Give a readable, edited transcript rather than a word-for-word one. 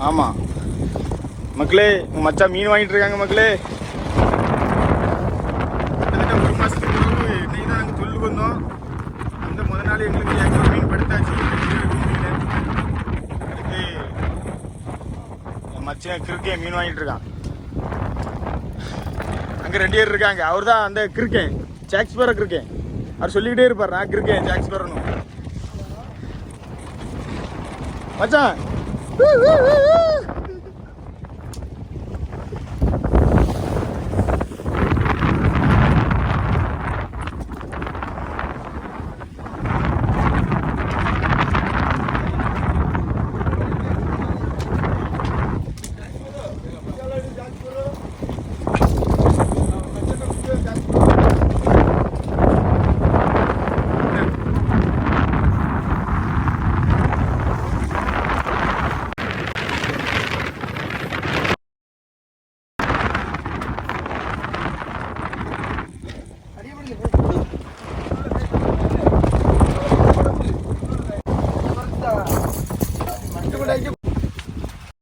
ஆமாம் மக்களே, உங்கள் மச்சா மீன் வாங்கிட்டு இருக்காங்க மக்களே. கிட்டத்தட்ட ஒரு மாதத்துக்கு பிறகு இன்னைக்கு தான் நாங்கள் தொழிலுக்கு வந்தோம். அந்த முதல் நாள் எங்களுக்கு ஏக்கர் மீன் படுத்தாச்சு. அடுத்து என் மச்சன் கிறுக்கே மீன் வாங்கிட்டு இருக்கான். அங்கே 2 பேர் இருக்காங்க. அவர் தான் அந்த கிறுக்கேன், ஜாக்ஸ்பரோ கிறுக்கேன். அவர் சொல்லிக்கிட்டே இருப்பார், நான் கிறுக்கேன் ஜாக்ஸ்பரோன்னு. மச்சான்